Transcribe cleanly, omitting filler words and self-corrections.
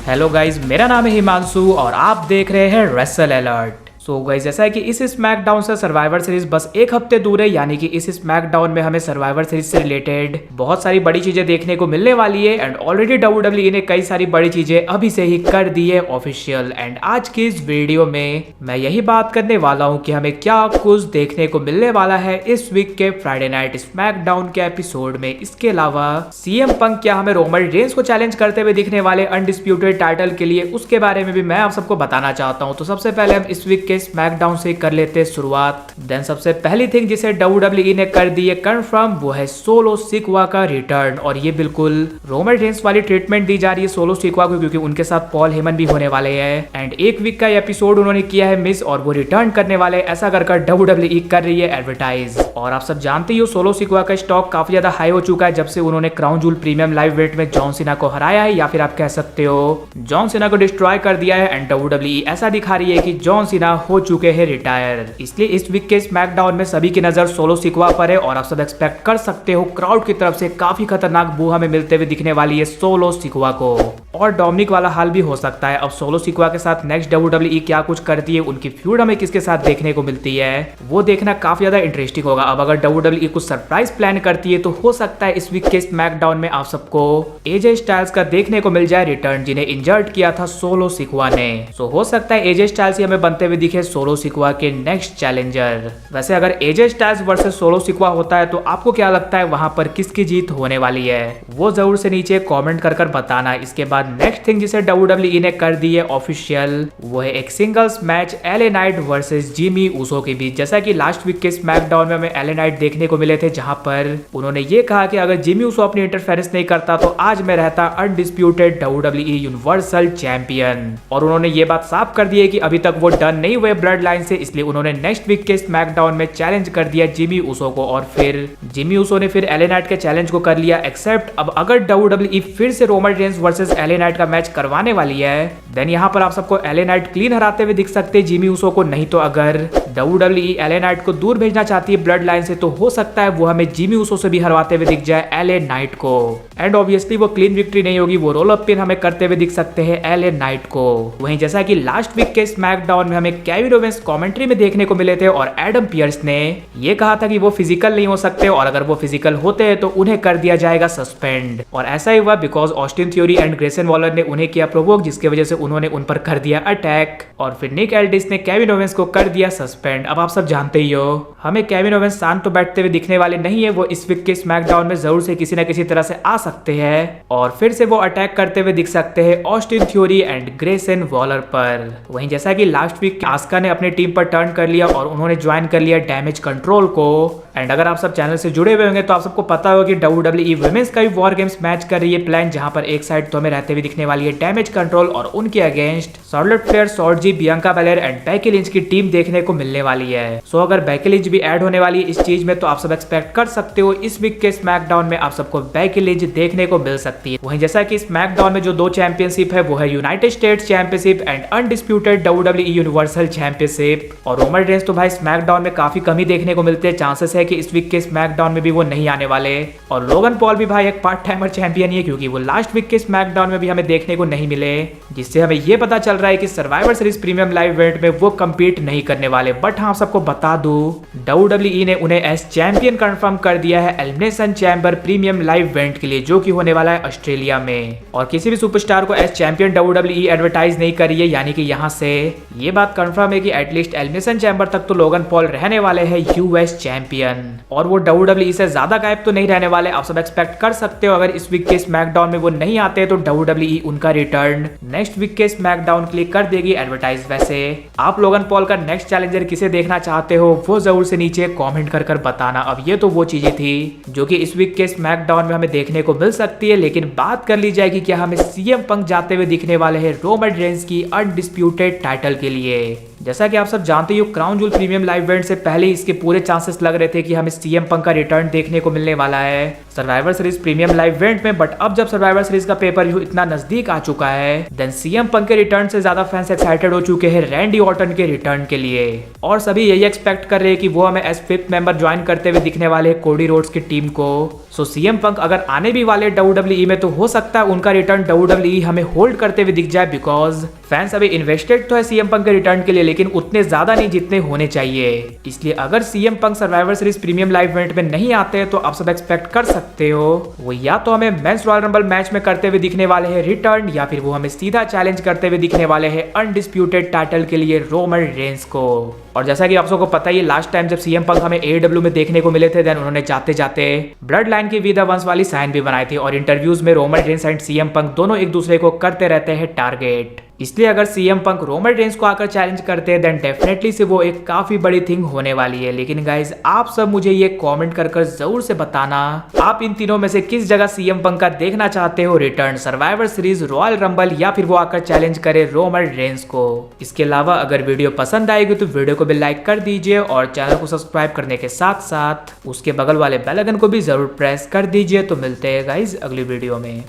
Hello guys, मेरा नाम है हिमांशु और आप देख रहे हैं रेसल अलर्ट। सो गाइज, जैसा है कि इस स्मैकडाउन से सर्वाइवर सीरीज बस एक हफ्ते दूर है, यानी कि इस स्मैकडाउन में हमें सर्वाइवर सीरीज से रिलेटेड बहुत सारी बड़ी चीजें देखने को मिलने वाली है। एंड ऑलरेडी WWE ने कई सारी बड़ी चीजें अभी से ही कर दी है ऑफिशियल। एंड आज की इस वीडियो में मैं यही बात करने वाला हूँ कि हमें क्या कुछ देखने को मिलने वाला है इस वीक के फ्राइडे नाइट स्मैकडाउन के एपिसोड में। इसके अलावा CM पंक क्या हमें रोमन रेंस को चैलेंज करते हुए दिखने वाले अनडिस्प्यूटेड टाइटल के लिए, उसके बारे में भी मैं आप सबको बताना चाहता हूँ। तो सबसे पहले हम इस वीक के स्मैकडाउन से कर लेते हैं शुरुआत। देन सबसे पहली थिंग जिसे WWE ने कर दी है कंफर्म, वो है सोलो सिक्वा का रिटर्न। और ये बिल्कुल रोमन रेंस वाली ट्रीटमेंट दी जा रही है सोलो सिक्वा को, क्योंकि उनके साथ पॉल हेमन भी होने वाले हैं। एंड एक वीक का एपिसोड उन्होंने किया है मिस और वो रिटर्न करने वाले, ऐसा कर WWE कर रही है एडवर्टाइज। और आप सब जानते ही हो सोलो सिक्वा का स्टॉक काफी ज्यादा हाई हो चुका है जब से उन्होंने crown joule premium live wait में जॉन सीना को हराया है, या फिर आप कह सकते हो जॉन सीना को डिस्ट्रॉय कर दिया है। एंड WWE ऐसा दिखा रही है कि जॉन सीना हो चुके हैं रिटायर। इसलिए इस वीक के स्मैकडाउन में सभी की नजर सोलो सिक्वा पर है और आप सब एक्सपेक्ट कर सकते हो क्राउड की तरफ से काफी खतरनाक बू हमें मिलते हुए दिखने वाली है सोलो सिक्वा को। और डोमिनिक वाला हाल भी हो सकता है। अब सोलो सिक्वा के साथ नेक्स्ट WWE क्या कुछ करती है, उनकी फ्यूड हमें किसके साथ देखने को मिलती है, वो देखना काफी ज्यादा इंटरेस्टिंग होगा। अब अगर WWE कुछ सरप्राइज प्लान करती है तो हो सकता है इस वीक के स्मैकडाउन में आप सबको AJ स्टाइल्स का देखने को मिल जाए रिटर्न, जिन्हें इंजर्ड किया था सोलो सिक्वा ने। सो हो सकता है AJ स्टाइल्स ही हमें बनते हुए दिखे सोलो सिक्वा के नेक्स्ट चैलेंजर। वैसे अगर AJ स्टाइल्स वर्सेस सोलो सिक्वा होता है तो आपको क्या लगता है वहां पर किसकी जीत होने वाली है, वो जरूर से नीचे कमेंट कर बताना। इसके बाद नेक्स्ट थिंग जिसे WWE ने कर दी है ऑफिशियल, वो है एक singles match LA night versus Jimmy Uso के बीच। जैसा कि लास्ट वीक के स्मैकडाउन में हमें LA नाइट देखने को मिले थे, जहां पर उन्होंने ये कहा कि अगर जिमी ऊसो अपनी इंटरफेरेंस नहीं करता तो आज मैं रहता अनडिस्प्यूटेड WWE यूनिवर्सल चैंपियन। और उन्होंने ये बात साफ कर दी है कि अभी तक वो डन नहीं हुए ब्लड लाइन से, इसलिए उन्होंने नेक्स्ट वीक के स्मैकडाउन में चैलेंज कर दिया जिमी ऊसो को। और फिर जिमी ऊसो ने फिर LA नाइट के चैलेंज को कर लिया एक्सेप्ट। अब अगर WWE फिर से Roman Reigns versus LA night का मैच करवाने वाली है, देन यहाँ पर आप सबको LA नाइट क्लीन हराते हुए दिख सकते हैं जिमी ऊसो को। नहीं तो अगर WWE LA नाइट को दूर भेजना चाहती है ब्लड लाइन से, तो हो सकता है वो हमें जिमी ऊसो से भी हरवाते हुए दिख जाए LA नाइट को। एंड ऑब्वियसली वो क्लीन विक्ट्री नहीं होगी, वो रोल अप पिन हमें करते हुए दिख सकते हैं LA नाइट को। वहीं जैसा कि लास्ट वीक के स्मैकडाउन में हमें केविन ओवेंस कमेंट्री में देखने को मिले थे और एडम पियर्स ने ये कहा था कि वो फिजिकल नहीं हो सकते, और अगर वो फिजिकल होते हैं तो उन्हें कर दिया जाएगा सस्पेंड। और ऐसा ही हुआ because Austin theory and Grayson Waller ने उन्हें किया प्रोवोक, जिसकी वजह से उन्होंने उन पर कर दिया अटैक। और फिर निक एल्डिस ने केविन ओवेंस को कर दिया सस्पेंड। अब आप सब जानते ही हो हमें केविन ओवेंस शांत तो बैठते हुए दिखने वाले नहीं है, वो इस वीक के स्मैकडाउन में जरूर से किसी न किसी तरह से आ सकते हैं और फिर से वो अटैक करते हुए दिख सकते हैं Austin theory and Grayson Waller पर। वहीं जैसा कि लास्ट वीक आस्का ने अपनी टीम पर टर्न कर लिया और उन्होंने ज्वाइन कर लिया डैमेज कंट्रोल को। एंड अगर आप सब चैनल से जुड़े हुए होंगे तो आप सबको पता होगा कि WWE वुमेन्स का भी वॉर गेम्स मैच कर रही है प्लान, जहां पर एक साइड तो हमें रहते हुए दिखने वाली है डैमेज कंट्रोल और उनके against Charlotte Flair, Shotzi, Bianca Belair and Becky Lynch की टीम देखने को मिलने वाली है। सो अगर बेकी लिंच भी ऐड होने वाली है इस चीज में, तो आप सब एक्सपेक्ट कर सकते हो इस वीक के स्मैकडाउन में आप सबको बेकी लिंच देखने को मिल सकती है। वहीं जैसा कि स्मैकडाउन में जो दो चैंपियनशिप है वो है United states championship and undisputed WWE universal championship. और रोमन रेंस तो भाई स्मैकडाउन में काफी कम ही देखने को मिलते हैं, चांसेस है कि इस वीक के स्मैकडाउन में भी वो नहीं आने वाले। और लोगन पॉल भी भाई एक पार्ट टाइमर चैंपियन ही है, क्योंकि वो लास्ट वीक के स्मैकडाउन में भी हमें देखने को नहीं मिले, जिससे हमें ये पता चल रहा है कि survivor series premium live event में वो कम्पीट नहीं करने वाले। बट हाँ, सबको बता दूं WWE ने उन्हें एज चैंपियन कंफर्म कर दिया है elimination chamber premium live event के लिए, जो कि होने वाला है ऑस्ट्रेलिया में। और किसी भी सुपरस्टार को एज चैंपियन WWE एडवर्टाइज नहीं करी है, यानी कि यहाँ से ये बात कंफर्म है कि एटलीस्ट एलिमिनेशन चैम्बर तक तो लोगन पॉल रहने वाले हैं US चैंपियन, और वो WWE से ज्यादा गायब तो नहीं रहने वाले। आप सब एक्सपेक्ट कर सकते हो अगर इस वीक के स्मैकडाउन में वो नहीं आते तो WWE उनका रिटर्न नेक्स्ट वीक के स्मैकडाउन के लिए कर देगी एडवर्टाइज। वैसे आप लोगन पॉल का नेक्स्ट चैलेंजर किसे देखना चाहते हो वो जरूर से नीचे कमेंट कर बताना। अब ये तो वो चीजें थी जो कि इस वीक के स्मैकडाउन में हमें देखने को मिल सकती है, लेकिन बात कर ली जाएगी क्या हमें CM पंक जाते हुए दिखने वाले हैं रोमन रेंस की अनडिस्प्यूटेड टाइटल के लिए। जैसा कि आप सब जानते हो crown joule premium live event से पहले इसके पूरे चांसेस लग रहे थे कि हमें CM पंक का रिटर्न देखने को मिलने वाला है survivor series premium live event में। बट अब जब सर्वाइवर सीरीज का पेपर व्यू इतना नजदीक आ चुका है, देन CM पंक के रिटर्न से ज्यादा फैंस एक्साइटेड हो चुके हैं रैंडी ऑर्टन के रिटर्न के लिए। और सभी यही एक्सपेक्ट कर रहे हैं कि वो हमें एज 5th मेंबर ज्वाइन करते हुए दिखने वाले हैं कोडी रोड्स की टीम को। सो सीएम पंक अगर आने भी वाले WWE में तो हो सकता है उनका रिटर्न WWE हमें होल्ड करते हुए दिख जाए, बिकॉज फैंस अभी इन्वेस्टेड तो है सीएम पंक के रिटर्न के लिए, लेकिन उतने ज्यादा नहीं जितने होने चाहिए। इसलिए अगर CM Punk survivor series premium live event में नहीं आते हैं तो आप सब एक्सपेक्ट कर सकते हो वो या तो हमें मेंस रॉयल रंबल मैच में करते हुए दिखने वाले हैं रिटर्न, या फिर वो हमें सीधा चैलेंज करते हुए दिखने वाले हैं अनडिस्प्यूटेड टाइटल के लिए रोमन रेंस को। और जैसा कि आप सबको पता ही लास्ट टाइम जब सीएम पंक हमें AEW में देखने को मिले थे, देन उन्होंने जाते जाते ब्लड लाइन की वी द वंस वाली साइन भी बनाई थी, और इंटरव्यूज में Roman Reigns and CM Punk दोनों एक दूसरे को करते रहते हैं टारगेट। इसलिए अगर सीएम पंक रोमन रेंस को आकर चैलेंज करते हैं देन डेफिनेटली से वो एक काफी बड़ी थिंग होने वाली है। लेकिन गाइज आप सब मुझे ये कमेंट कर जरूर से बताना आप इन तीनों में से किस जगह सीएम पंक का देखना चाहते हो return, survivor series, royal rumble, या फिर वो आकर चैलेंज करे रोमन रेंस को। इसके अलावा अगर वीडियो पसंद आएगी तो वीडियो को भी लाइक कर दीजिए और चैनल को सब्सक्राइब करने के साथ साथ उसके बगल वाले बेल आइकन को भी जरूर प्रेस कर दीजिए। तो मिलते हैं गाइज अगली वीडियो में।